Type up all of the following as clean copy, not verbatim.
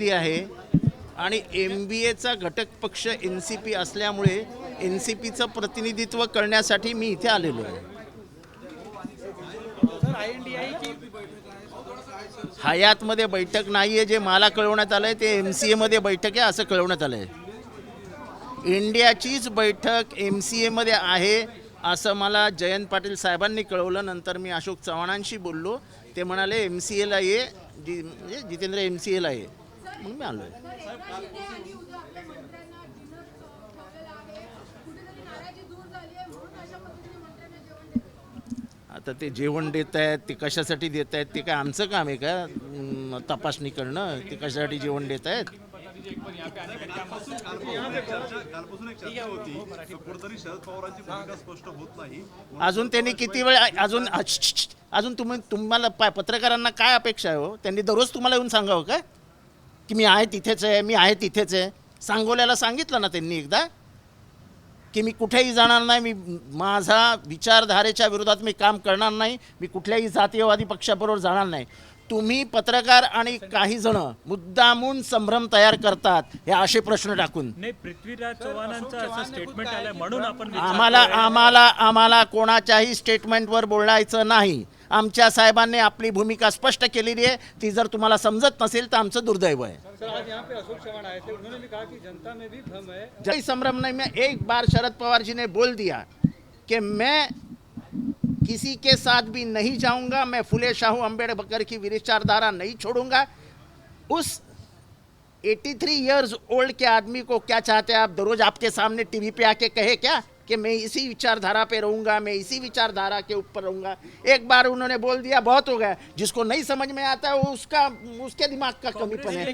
आहे आणि MBAचा घटक पक्ष NCP असल्यामुळे NCPचं प्रतिनिधित्व करण्यासाठी मी इथे आलेलो आहे. हयातमध्ये बैठक नाहीये, जे मला कळवण्यात आलंय ते MCA मध्ये बैठक आहे असं कळवण्यात आलंय. इंडियाचीच बैठक MCA मध्ये आहे असं मला जयंत पाटील साहेबांनी कळवलं. नंतर मी अशोक चव्हाणांशी बोललो, ते म्हणाले MCA ला ये, म्हणजे जितेंद्र MCA ला ये, म्हणून मी आलोय. आता ते जेवण देत आहेत, ते कशासाठी देत आहेत, ते काय आमचं काम आहे का तपासणी करणं? ते कशासाठी जेवण देत आहेत? अजून त्यांनी किती वेळ अजून तुम्हाला पत्रकारांना काय अपेक्षा आहे हो? त्यांनी दररोज तुम्हाला येऊन सांगावं का की मी आहे तिथेच आहे, मी आहे तिथेच आहे? सांगोल्याला सांगितलं ना त्यांनी एकदा की मी कुठेही जाणार नाही, मी माझा विचारधारेच्या विरोधात मी काम करणार नाही, मी कुठल्याही जातीयवादी पक्षाबरोबर जाणार नाही. तुम्ही पत्रकार आणि काही जण मुद्दामून संभ्रम तयार करतात हे असे प्रश्न टाकून. नाही, पृथ्वीराज चव्हाणांचं असं स्टेटमेंट आलंय म्हणून आपण आम्हाला कोणाच्याही स्टेटमेंटवर बोलायचं नाही. आमच्या साहेबांनी आपली भूमिका स्पष्ट केलेली आहे. ती जर तुम्हाला समजत नसेल तर आमचं दुर्दैव आहे. सर, आज यहाँ पे अशोक चव्हाण आए थे, उन्होंने भी कहा कि जनता में भी भ्रम है. जय संभ्रम नहीं. मैं एक बार शरद पवार जी ने बोल दिया कि मैं किसी के साथ भी नहीं जाऊंगा, मैं फुले शाहू अंबेडकर की विचारधारा नहीं छोड़ूंगा. उस 83 इयर्स ओल्ड के आदमी को क्या चाहते हैं आप? दररोज आपके सामने टीवी पे आके कहे क्या कि मैं इसी विचारधारा पे रहूंगा, मैं इसी विचारधारा के ऊपर रहूंगा? एक बार उन्होंने बोल दिया, बहुत हो गया. जिसको नहीं समझ में आता है वो उसके दिमाग का कमीपन है.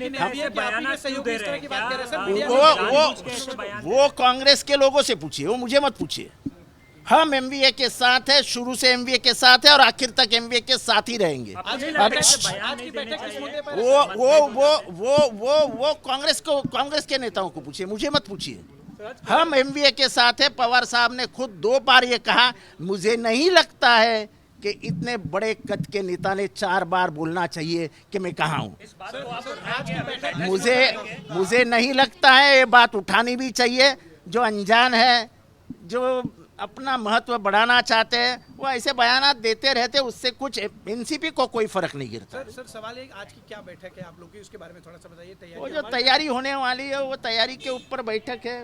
वो कांग्रेस के लोगों से पूछिए, वो मुझे मत पूछिए. हम MBA के साथ है, शुरू से MBA के साथ है और आखिर तक MBA के साथ ही रहेंगे. वो कांग्रेस के नेताओं को पूछिए, मुझे मत पूछिए. हम MBA के साथ है. पवार साहब ने खुद 2 बार ये कहा. मुझे नहीं लगता है कि इतने बड़े कद के नेता ने 4 बार बोलना चाहिए कि मैं कहाँ हूँ. मुझे नहीं लगता है. ये बात उठानी भी चाहिए. जो अनजान है, जो अपना महत्व बढ़ाना चाहते हैं, वो ऐसे बयानात देते रहते, उससे कुछ NCP को कोई फर्क नहीं गिरता. सर सवाल है, आज की क्या बैठक है आप लोग की, उसके बारे में थोड़ा सा बताइए. वो जो तैयारी होने वाली है, वो तैयारी के ऊपर बैठक है.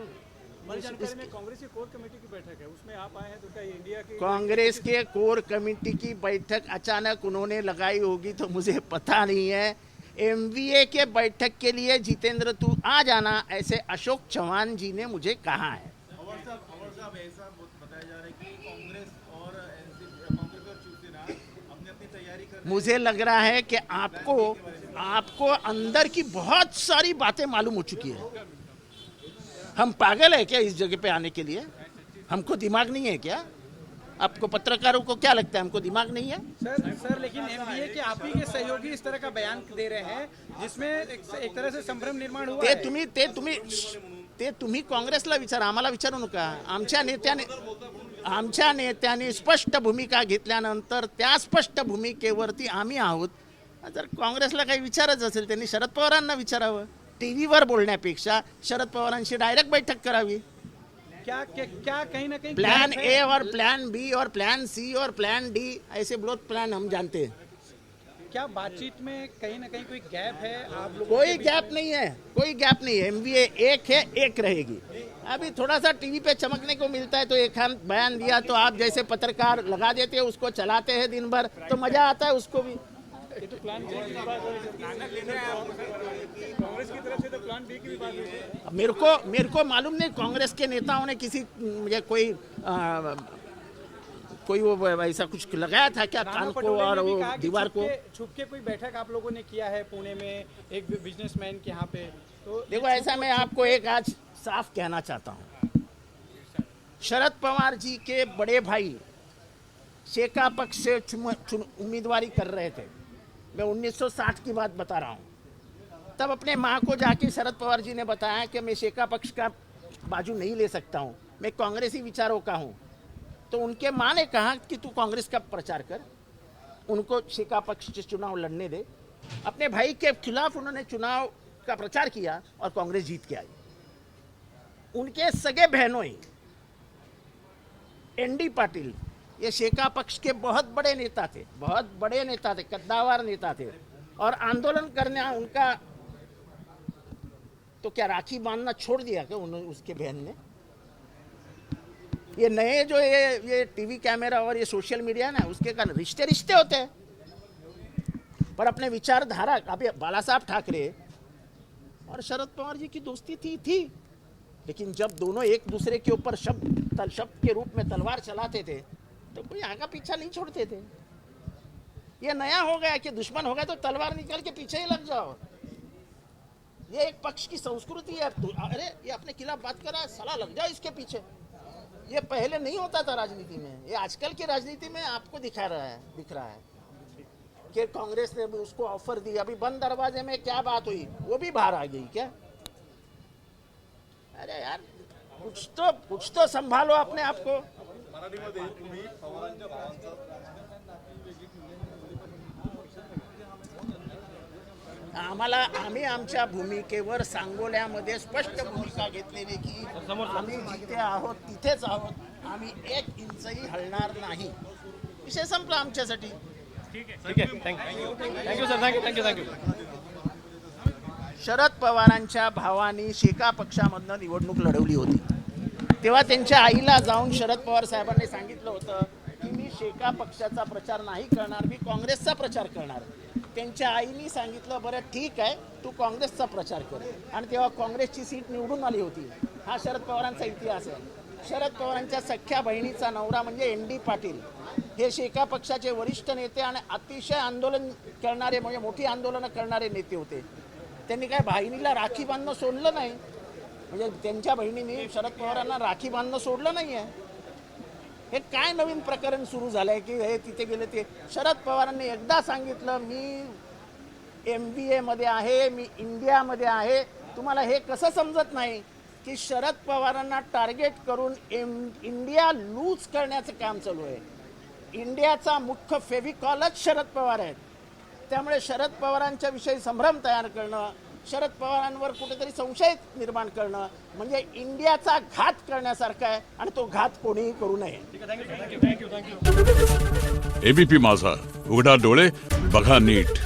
कांग्रेस की कोर कमेटी की बैठक है, उसमें आप आए हैं, तो क्या इंडिया की कांग्रेस के कोर कमेटी की बैठक अचानक उन्होंने लगाई होगी तो मुझे पता नहीं है. MBA के बैठक के लिए जितेंद्र तू आ जाना, ऐसे अशोक चौहान जी ने मुझे कहा है. मुझे लग रहा है कि आपको अंदर की बहुत सारी बातें मालूम हो चुकी है. हम पागल है क्या इस जगह पे आने के लिए? हमको दिमाग नहीं है क्या? आपको पत्रकारों को क्या लगता है हमको दिमाग नहीं है? सर लेकिन MBA के आप ही के सहयोगी इस तरह का बयान दे रहे हैं जिसमें एक तरह से संभ्रम निर्माण हुआ है. ते तुम्ही काँग्रेसला विचारा, आम्हाला विचारू नका. आमच्या नेत्याने स्पष्ट भूमिका घेतल्यानंतर त्या स्पष्ट भूमिकेवरती आम्ही आहोत. जर काँग्रेसला काही विचारायचं असेल त्यांनी शरद पवारांना विचारावं. टीव्हीवर बोलण्यापेक्षा शरद पवारांशी डायरेक्ट बैठक करावी. क्या कहीं ना कहीं प्लान A और प्लान B और प्लान C और प्लान D, ऐसे बहुत प्लान हम जानते हैं. क्या बातचीत में कहीं ना कहीं कोई गैप है आप लोग? कोई गैप नहीं है, कोई गैप नहीं है. MBA एक है, एक रहेगी. अभी थोड़ा सा टीवी पे चमकने को मिलता है तो एक हम बयान दिया तो आप जैसे पत्रकार लगा देते हैं, उसको चलाते हैं दिन भर, तो मजा आता है उसको भी. तो प्लान B की बात हो रही है, कांग्रेस की तरफ से तो प्लान B की भी बात हो रही है. मेरे को मालूम नहीं कांग्रेस के नेताओं ने किसी मुझे कोई वो ऐसा कुछ लगाया था क्या कान को और वो दीवार को? छुप के कोई बैठक आप लोगों ने किया है पुणे में एक बिजनेसमैन के यहाँ पे? तो देखो ऐसा मैं आपको एक आज साफ कहना चाहता हूँ. शरद पवार जी के बड़े भाई शेका पक्ष से उम्मीदवारी कर रहे थे. मैं 1960 की बात बता रहा हूँ. तब अपने माँ को जाके शरद पवार जी ने बताया कि मैं शेका पक्ष का बाजू नहीं ले सकता हूँ, मैं कांग्रेसी विचारों का हूँ. तो उनके माँ ने कहा कि तू कांग्रेस का प्रचार कर, उनको शेका पक्ष से चुनाव लड़ने दे. अपने भाई के खिलाफ उन्होंने चुनाव का प्रचार किया और कांग्रेस जीत के आई। उनके सगे बहनोई एनडी पाटिल, ये शेका पक्ष के बहुत बड़े नेता थे, बहुत बड़े नेता थे, कद्दावर नेता थे, और आंदोलन करने उनका तो क्या राखी बांधना छोड़ दिया क्या उसके बहन ने? ये नए जो ये टीवी कैमरा और ये सोशल मीडिया है ना, उसके कारण रिश्ते रिश्ते होते हैं, पर अपने विचारधारा, अभी बाला साहब ठाकरे और शरद पवार जी की दोस्ती थी, लेकिन जब दोनों एक दूसरे के ऊपर शब्द के रूप में तलवार चलाते थे तो कोई आगा पीछा नहीं छोड़ते थे। ये नया हो गया कि दुश्मन हो गया तो तलवार निकाल के पीछे ही लग जाओ। ये एक पक्ष की संस्कृति है। अरे ये अपने खिलाफ बात कर रहा है, साला लग जाओ इसके पीछे। ये पहले नहीं होता था राजनीति में, ये आजकल की राजनीति में आपको दिख रहा है कि कांग्रेस ने भी उसको ऑफर दी। अभी बंद दरवाजे में क्या बात हुई, वो भी बाहर आ गई क्या? अरे यार कुछ तो संभालो अपने आप को। आम्ही आमच्या भूमिकेवर सांगोल्यामध्ये स्पष्ट भूमिका घेतलेली की आम्ही जिथे आहोत तिथेच आहोत, आम्ही 1 इंचही हलणार नाही। विषय संपला आमच्यासाठी। ठीक आहे, थँक्यू सर, थँक्यू। शरद पवारांच्या भावानी शेका पक्षामधनं निवडणूक लढवली होती, तेव्हा त्यांच्या आईला जाऊन शरद पवार साहेबांनी सांगितलं होतं की मी शेका पक्षाचा प्रचार नाही करणार, मी काँग्रेसचा प्रचार करणार। त्यांच्या आईनी सांगितलं बरं ठीक आहे, तू काँग्रेसचा प्रचार कर, आणि तेव्हा काँग्रेसची सीट निवडून आली होती। हा शरद पवारांचा इतिहास आहे। शरद पवारांच्या सख्या बहिणीचा नवरा म्हणजे एनडी पाटील, हे शेका पक्षाचे वरिष्ठ नेते आणि अतिशय आंदोलन करणारे, म्हणजे मोठी आंदोलनं करणारे नेते होते। त्यांनी काय बहिणीला राखी बांधणं सोडलं नाही, म्हणजे त्यांच्या बहिणीने शरद पवारांना राखी बांधणं सोडलं नाही आहे। हे काय नवीन प्रकरण सुरू झालंय की हे तिथे गेले ते? शरद पवारांनी एकदा सांगितलं मी MBA मध्ये आहे, मी इंडियामध्ये आहे। तुम्हाला हे कसं समजत नाही की शरद पवारांना टार्गेट करून इंडिया लूज करण्याचं काम चालू आहे? इंडियाचा मुख्य फेविकॉलच शरद पवार आहेत। त्यामुळे शरद पवारांच्या विषयी संभ्रम तयार करणं, शरद पवारांवर कुठेतरी संशय निर्माण करणं म्हणजे इंडियाचा घात करण्यासारखा आहे, आणि तो घात कोणीही करू नये। थँक्यू। ABP माझा, उघडा डोळे बघा नीट।